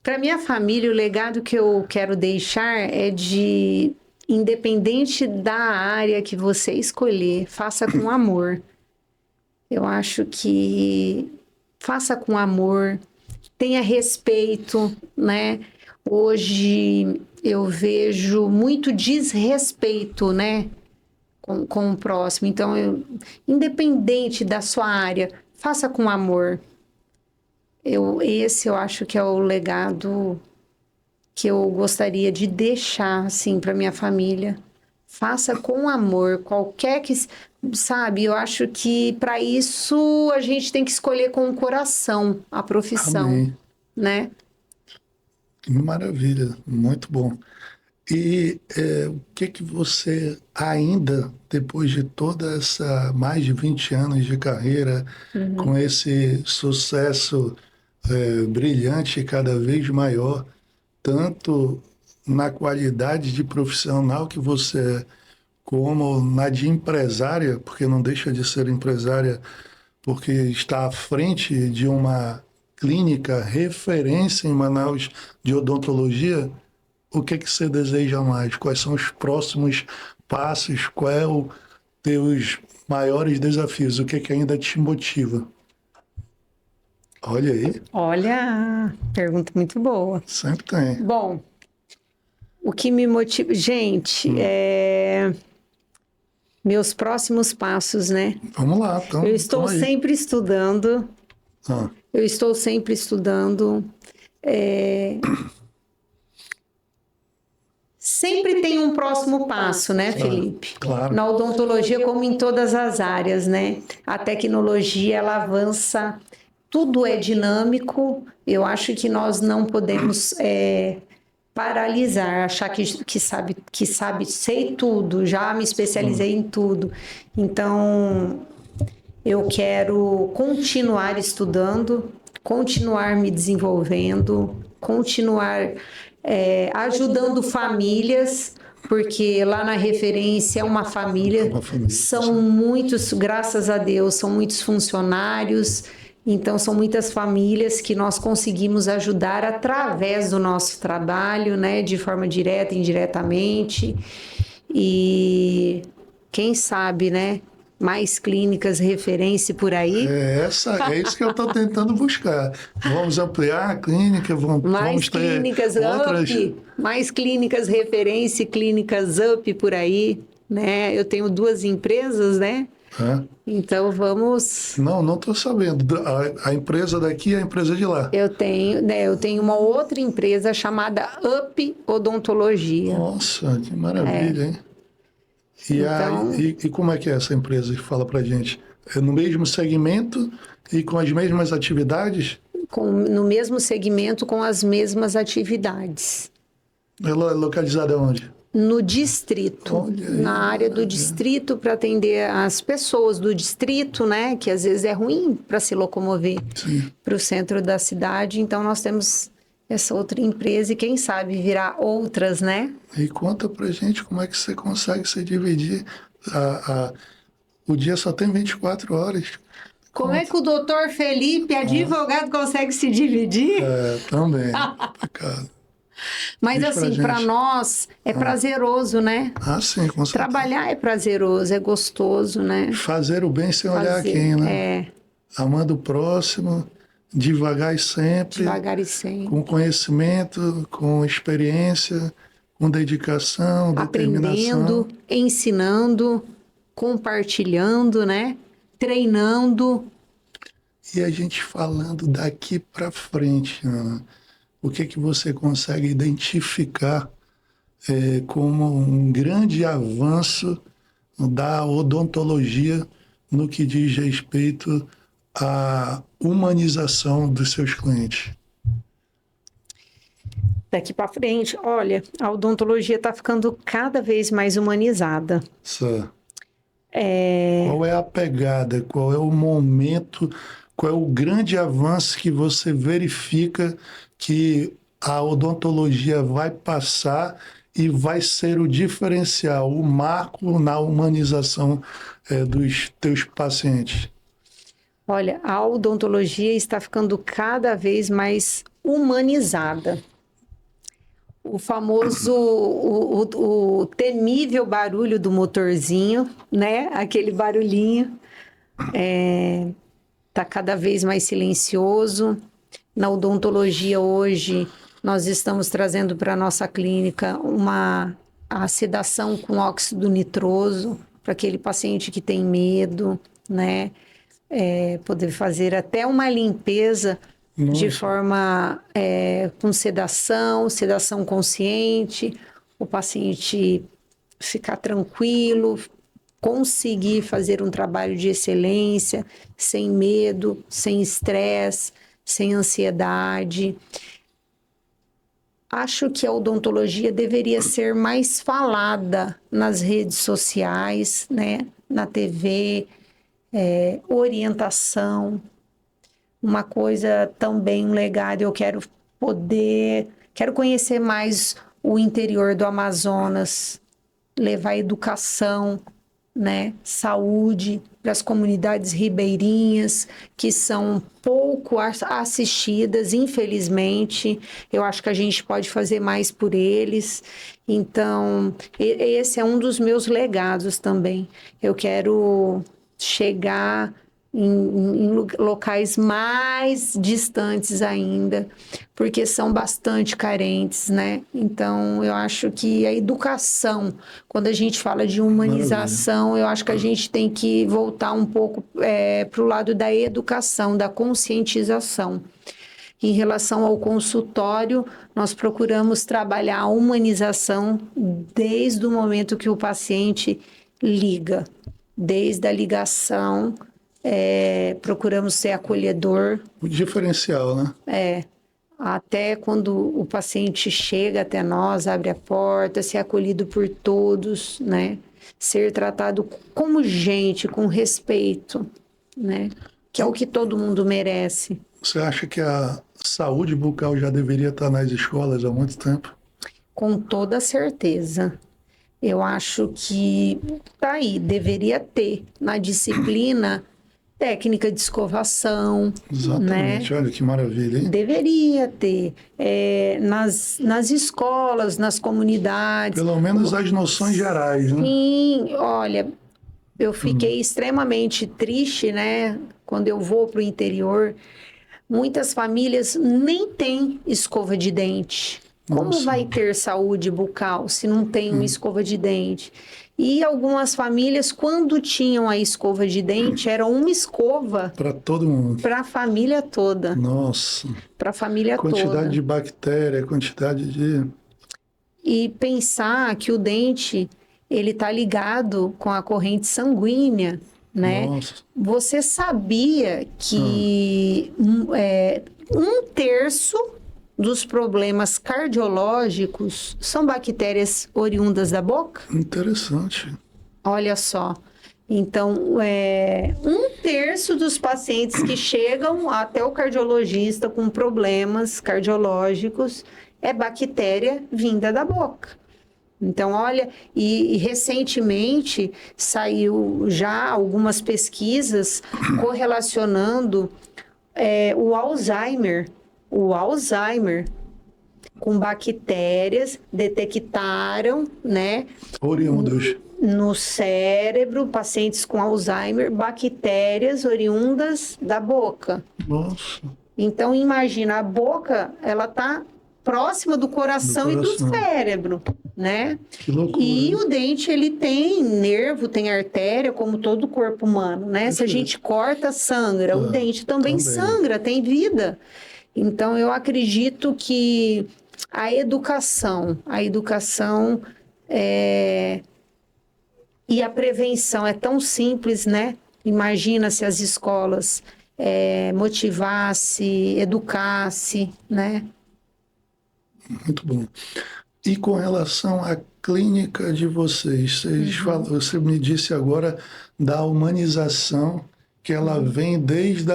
para minha família, o legado que eu quero deixar é de, independente da área que você escolher, faça com amor. Eu acho que faça com amor, tenha respeito, né? Hoje eu vejo muito desrespeito, né? Com o próximo. Então, independente da sua área, faça com amor. Esse eu acho que é o legado que eu gostaria de deixar, assim, para minha família. Faça com amor, qualquer que... Sabe, eu acho que para isso a gente tem que escolher com o coração a profissão. Amém. Né? Maravilha, muito bom. E o que você ainda, depois de toda essa mais de 20 anos de carreira, com esse sucesso brilhante e cada vez maior, tanto na qualidade de profissional que você é, como na de empresária, porque não deixa de ser empresária, porque está à frente de uma clínica referência em Manaus de odontologia, o que você deseja mais? Quais são os próximos passos? Qual é os teus maiores desafios? O que ainda te motiva? Olha aí. Olha, pergunta muito boa. Sempre tem. Bom, o que me motiva... Gente, meus próximos passos, né? Vamos lá. Então, eu estou sempre estudando. Eu estou sempre estudando. Sempre tem um próximo passo, né, Felipe? Claro. Na odontologia, como em todas as áreas, né? A tecnologia, ela avança, tudo é dinâmico. Eu acho que nós não podemos paralisar, achar que sabe, sei tudo, já me especializei em tudo. Então, eu quero continuar estudando, continuar me desenvolvendo, continuar ajudando famílias, porque lá na referência é uma família, são muitos, graças a Deus, são muitos funcionários, então são muitas famílias que nós conseguimos ajudar através do nosso trabalho, né, de forma direta, indiretamente, e quem sabe, né, mais clínicas referência por aí. É isso que eu estou tentando buscar. Vamos ampliar a clínica, vamos ter clínicas outras... mais clínicas referência, clínicas up por aí, né? Eu tenho 2 empresas, né? Então vamos... Não estou sabendo. A empresa daqui é a empresa de lá. Eu tenho uma outra empresa chamada Up Odontologia. Nossa, que maravilha, hein? E como é que é essa empresa? Fala pra gente. É no mesmo segmento e com as mesmas atividades? No mesmo segmento, com as mesmas atividades. Ela é localizada onde? No distrito, na área do distrito, para atender as pessoas do distrito, né? Que às vezes é ruim para se locomover para o centro da cidade. Então, nós temos essa outra empresa e quem sabe virar outras, né? E conta pra gente como é que você consegue se dividir. O dia só tem 24 horas. Como é que o doutor Felipe, advogado, consegue se dividir? Também. Complicado. Mas Diz assim, para nós é prazeroso, né? Sim, com certeza. Trabalhar é prazeroso, é gostoso, né? Fazer o bem sem olhar a quem, né? Amando o próximo, devagar e sempre. Devagar e sempre. Com conhecimento, com experiência, com dedicação, determinação. Aprendendo, ensinando, compartilhando, né? Treinando. E a gente falando daqui para frente, Ana, o que você consegue identificar como um grande avanço da odontologia no que diz respeito à humanização dos seus clientes? Daqui para frente, olha, a odontologia está ficando cada vez mais humanizada. Qual é a pegada? Qual é o momento? Qual é o grande avanço que você verifica que a odontologia vai passar e vai ser o diferencial, o marco na humanização dos teus pacientes? Olha, a odontologia está ficando cada vez mais humanizada. O famoso, o temível barulho do motorzinho, né? Aquele barulhinho tá cada vez mais silencioso. Na odontologia hoje, nós estamos trazendo para a nossa clínica a sedação com óxido nitroso para aquele paciente que tem medo, né? Poder fazer até uma limpeza de forma com sedação consciente, o paciente ficar tranquilo, conseguir fazer um trabalho de excelência, sem medo, sem estresse, sem ansiedade. Acho que a odontologia deveria ser mais falada nas redes sociais, né? Na TV, orientação. Uma coisa também, um legado, eu quero conhecer mais o interior do Amazonas, levar educação, né, saúde para as comunidades ribeirinhas, que são pouco assistidas, infelizmente. Eu acho que a gente pode fazer mais por eles. Então, esse é um dos meus legados também. Eu quero chegar em locais mais distantes ainda, porque são bastante carentes, né? Então, eu acho que a educação, quando a gente fala de humanização, eu acho que a gente tem que voltar um pouco para o lado da educação, da conscientização. Em relação ao consultório, nós procuramos trabalhar a humanização desde o momento que o paciente liga, desde a ligação. Procuramos ser acolhedor. O diferencial, né? Até quando o paciente chega até nós, abre a porta, ser acolhido por todos, né? Ser tratado como gente, com respeito, né? Que é o que todo mundo merece. Você acha que a saúde bucal já deveria estar nas escolas há muito tempo? Com toda certeza. Eu acho que tá aí, deveria ter na disciplina técnica de escovação, né? Exatamente, olha que maravilha, hein? Deveria ter nas escolas, nas comunidades. Pelo menos as noções gerais, né? Sim, olha, eu fiquei extremamente triste, né? Quando eu vou para o interior, muitas famílias nem têm escova de dente. Como Nossa. vai ter saúde bucal se não tem uma escova de dente? E algumas famílias, quando tinham a escova de dente, era uma escova Para todo mundo. para a família toda. Nossa. Para a família Quantidade toda. de bactéria, quantidade de... E pensar que o dente, ele está ligado com a corrente sanguínea, né? Nossa. Você sabia que um terço dos problemas cardiológicos são bactérias oriundas da boca? Interessante. Olha só. Então, um terço dos pacientes que chegam até o cardiologista com problemas cardiológicos é bactéria vinda da boca. Então, olha, e recentemente saiu já algumas pesquisas correlacionando o Alzheimer com bactérias, detectaram, né, Oriundos. no cérebro, pacientes com Alzheimer, bactérias oriundas da boca. Nossa. Então, imagina, a boca, ela tá próxima do coração e do cérebro, né? Que loucura. E o dente, ele tem nervo, tem artéria, como todo o corpo humano, né? Se a gente corta, sangra. O dente também sangra, tem vida. Então, eu acredito que a educação e a prevenção é tão simples, né? Imagina se as escolas motivasse, educasse, né? Muito bom. E com relação à clínica de vocês, você me disse agora da humanização, que ela vem desde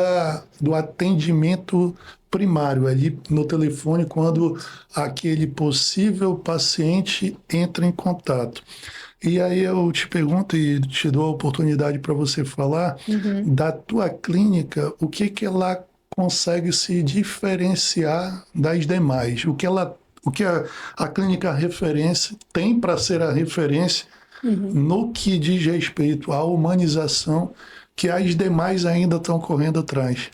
do atendimento primário, ali no telefone, quando aquele possível paciente entra em contato. E aí eu te pergunto e te dou a oportunidade para você falar da tua clínica, o que ela consegue se diferenciar das demais, o que a clínica referência tem para ser a referência no que diz respeito à humanização que as demais ainda estão correndo atrás.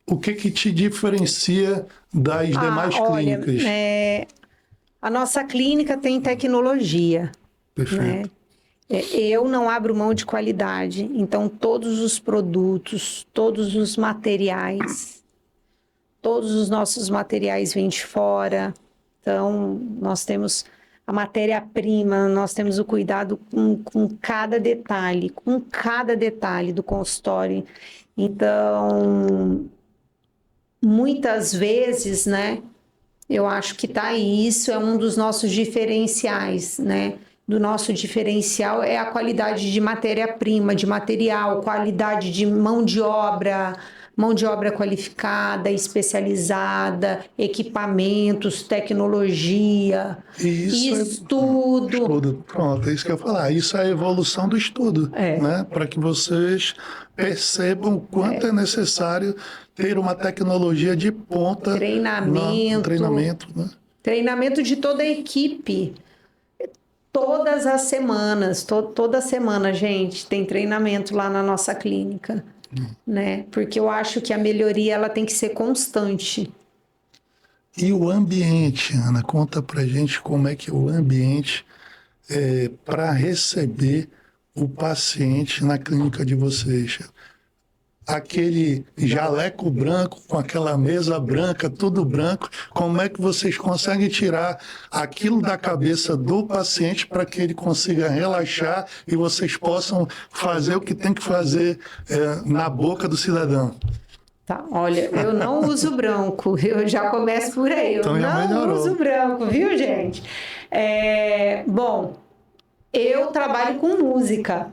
O que te diferencia das demais clínicas? A nossa clínica tem tecnologia. Perfeito. Né? Eu não abro mão de qualidade. Então, todos os produtos, todos os materiais, todos os nossos materiais vêm de fora. Então, nós temos a matéria-prima, nós temos o cuidado com cada detalhe do consultório. Então, muitas vezes, né, eu acho que tá aí, isso é um dos nossos diferenciais, né? Do nosso diferencial é a qualidade de matéria-prima, de material, qualidade de mão de obra qualificada, especializada, equipamentos, tecnologia, estudo. Pronto, é isso que eu ia falar. Isso é a evolução do estudo, né? Para que vocês percebam o quanto é necessário ter uma tecnologia de ponta. Treinamento, né? Treinamento de toda a equipe. Todas as semanas, toda semana, gente, tem treinamento lá na nossa clínica. Né? Porque eu acho que a melhoria ela tem que ser constante. E o ambiente, Ana, conta pra gente como é que é o ambiente para receber o paciente na clínica de vocês. Aquele jaleco branco com aquela mesa branca, tudo branco, como é que vocês conseguem tirar aquilo da cabeça do paciente para que ele consiga relaxar e vocês possam fazer o que tem que fazer na boca do cidadão? Tá, olha, eu não uso branco, eu já começo por aí, então, não uso branco, viu, gente? Bom, eu trabalho com música.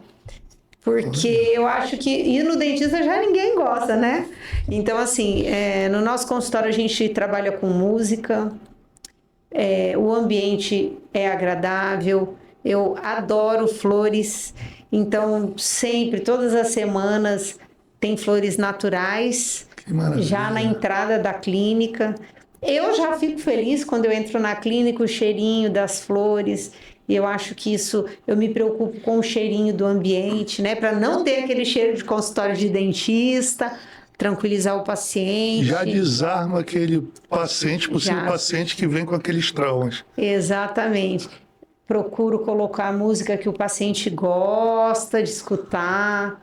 Porque eu acho que ir no dentista já ninguém gosta, né? Então, assim, no nosso consultório a gente trabalha com música, o ambiente é agradável, eu adoro flores, então sempre, todas as semanas, tem flores naturais, Que maravilha. já na entrada da clínica. Eu já fico feliz quando eu entro na clínica, o cheirinho das flores. E eu acho que isso, eu me preocupo com o cheirinho do ambiente, né? Para não ter aquele cheiro de consultório de dentista, tranquilizar o paciente. Já desarma aquele paciente, possível Já. paciente que vem com aqueles traumas. Exatamente. Procuro colocar a música que o paciente gosta de escutar.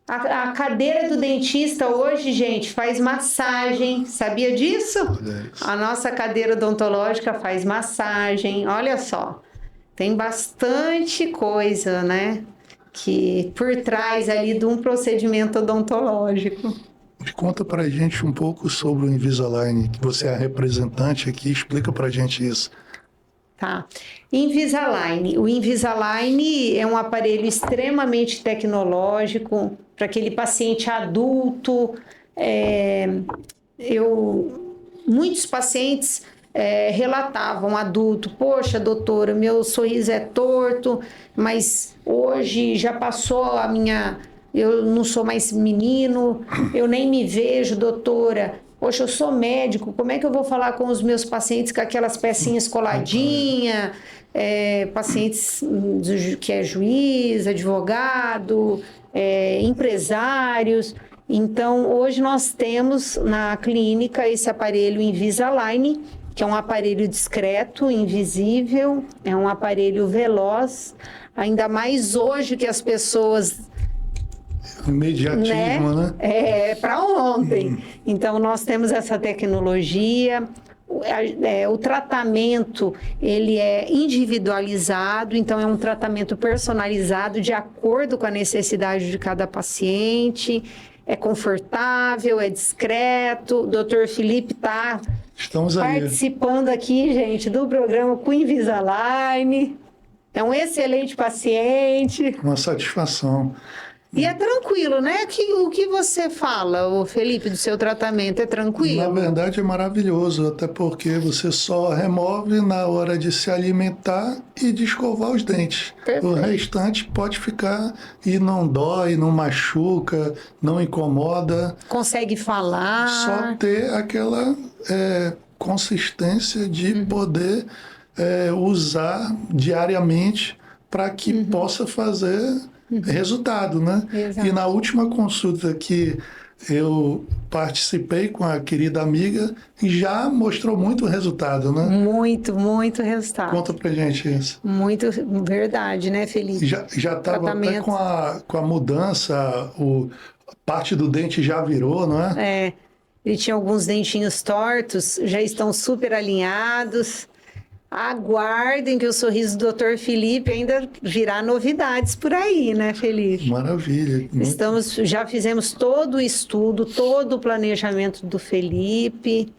A cadeira do dentista hoje, gente, faz massagem. Sabia disso? Olha isso. A nossa cadeira odontológica faz massagem. Olha só, tem bastante coisa, né? Que por trás ali de um procedimento odontológico. Conta pra gente um pouco sobre o Invisalign, que você é a representante aqui, explica pra gente isso. Tá. Invisalign. O Invisalign é um aparelho extremamente tecnológico para aquele paciente adulto. Muitos pacientes relatavam, adulto, poxa, doutora, meu sorriso é torto, mas hoje já passou a minha... Eu não sou mais menino, eu nem me vejo, doutora. Poxa, eu sou médico, como é que eu vou falar com os meus pacientes com aquelas pecinhas coladinhas, pacientes que é juiz, advogado, empresários. Então, hoje nós temos na clínica esse aparelho Invisalign, que é um aparelho discreto, invisível, é um aparelho veloz, ainda mais hoje que as pessoas... Imediatismo, né? Para ontem. Então, nós temos essa tecnologia. O tratamento, ele é individualizado, então é um tratamento personalizado de acordo com a necessidade de cada paciente. É confortável, é discreto. O Dr. Felipe está participando aqui, gente, do programa com Invisalign. É um excelente paciente. Uma satisfação. E é tranquilo, né? O que você fala, o Felipe, do seu tratamento é tranquilo? Na verdade é maravilhoso, até porque você só remove na hora de se alimentar e de escovar os dentes. Perfeito. O restante pode ficar e não dói, não machuca, não incomoda. Consegue falar. Só ter aquela consistência de poder usar diariamente para que possa fazer resultado, né? Exato. E na última consulta que eu participei com a querida amiga, já mostrou muito resultado, né? Muito, muito resultado. Conta pra gente isso. Muito verdade, né, Felipe? Já estava até com a mudança, parte do dente já virou, não é? Ele tinha alguns dentinhos tortos, já estão super alinhados. Aguardem que o sorriso do Dr. Felipe ainda virá novidades por aí, né, Felipe? Maravilha. Já fizemos todo o estudo, todo o planejamento do Felipe,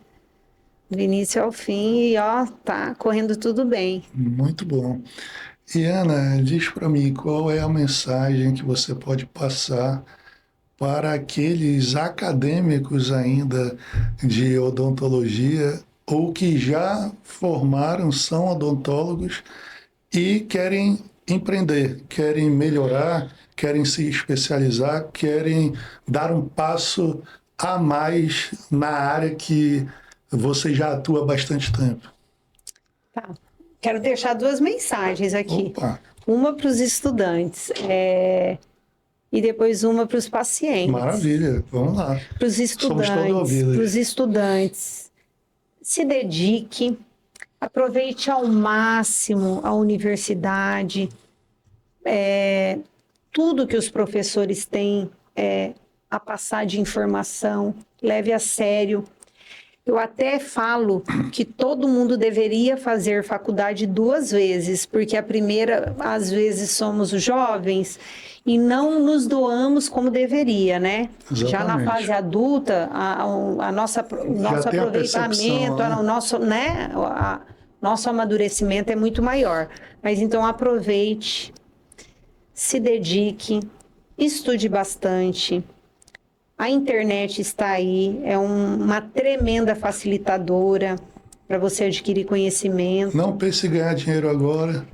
do início ao fim, e tá correndo tudo bem. Muito bom. E Ana, diz para mim qual é a mensagem que você pode passar para aqueles acadêmicos ainda de odontologia ou que já formaram, são odontólogos e querem empreender, querem melhorar, querem se especializar, querem dar um passo a mais na área que você já atua há bastante tempo. Tá. Quero deixar duas mensagens aqui. Opa. Uma para os estudantes e depois uma para os pacientes. Maravilha, vamos lá. Para os estudantes, se dedique, aproveite ao máximo a universidade, tudo que os professores têm a passar de informação, leve a sério. Eu até falo que todo mundo deveria fazer faculdade 2 vezes, porque a primeira, às vezes, somos jovens e não nos doamos como deveria, né? Exatamente. Já na fase adulta, o nosso aproveitamento, nosso amadurecimento é muito maior. Mas então aproveite, se dedique, estude bastante. A internet está aí, é uma tremenda facilitadora para você adquirir conhecimento. Não pense em ganhar dinheiro agora.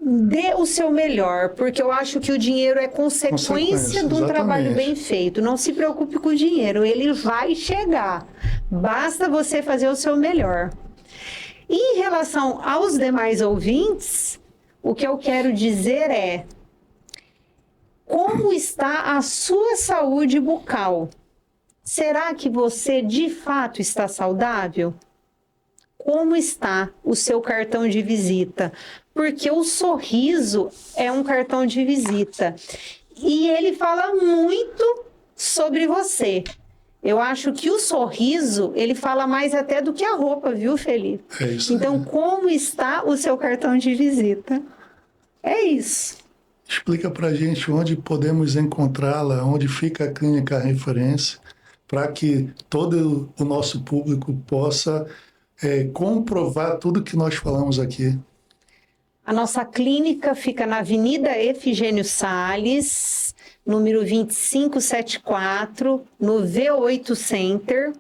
Dê o seu melhor, porque eu acho que o dinheiro é consequência de um exatamente. trabalho bem feito. Não se preocupe com o dinheiro, ele vai chegar. Basta você fazer o seu melhor. E em relação aos demais ouvintes, o que eu quero dizer é: como está a sua saúde bucal? Será que você de fato está saudável? Como está o seu cartão de visita? Porque o sorriso é um cartão de visita e ele fala muito sobre você. Eu acho que o sorriso, ele fala mais até do que a roupa, viu, Felipe? É isso. Então, como está o seu cartão de visita? É isso. Explica para a gente onde podemos encontrá-la, onde fica a Clínica Referência, para que todo o nosso público possa comprovar tudo que nós falamos aqui. A nossa clínica fica na Avenida Efigênio Salles, número 2574, no V8 Center.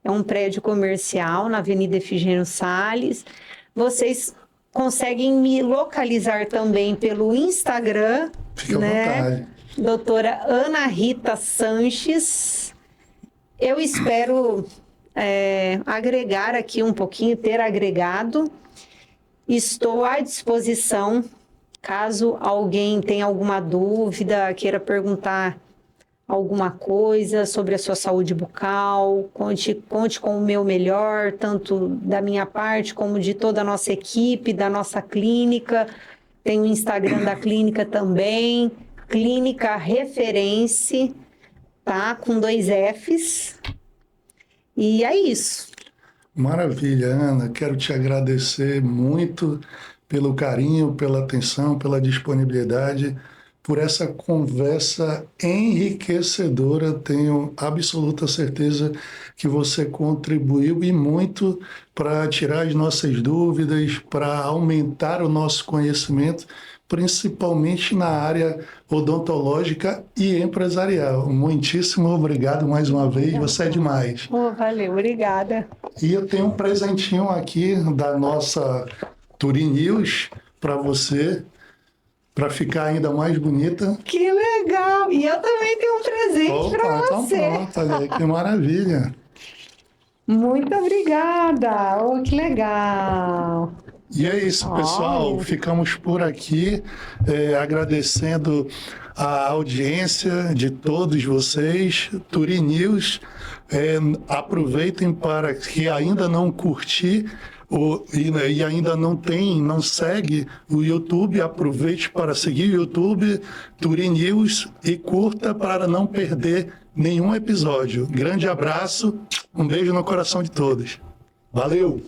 É um prédio comercial na Avenida Efigênio Salles. Vocês conseguem me localizar também pelo Instagram, Fique à né? vontade. Doutora Ana Rita Sanches. Eu espero agregar aqui um pouquinho, ter agregado. Estou à disposição, caso alguém tenha alguma dúvida, queira perguntar alguma coisa sobre a sua saúde bucal, conte com o meu melhor, tanto da minha parte como de toda a nossa equipe, da nossa clínica. Tem o Instagram da clínica também, Clínica Referência, tá? Com 2 Fs. E é isso. Maravilha, Ana. Quero te agradecer muito pelo carinho, pela atenção, pela disponibilidade, por essa conversa enriquecedora. Tenho absoluta certeza que você contribuiu e muito para tirar as nossas dúvidas, para aumentar o nosso conhecimento, principalmente na área odontológica e empresarial. Muitíssimo obrigado mais uma vez, você é demais. Valeu, obrigada. E eu tenho um presentinho aqui da nossa Turim News para você, para ficar ainda mais bonita. Que legal! E eu também tenho um presente para você. Então pronto, olha aí, que maravilha. Muito obrigada! Oh, que legal! E é isso, pessoal. Ficamos por aqui, agradecendo a audiência de todos vocês. Turim News, aproveitem para que ainda não curtir e ainda não segue o YouTube, aproveite para seguir o YouTube, Turim News, e curta para não perder nenhum episódio. Grande abraço, um beijo no coração de todos. Valeu!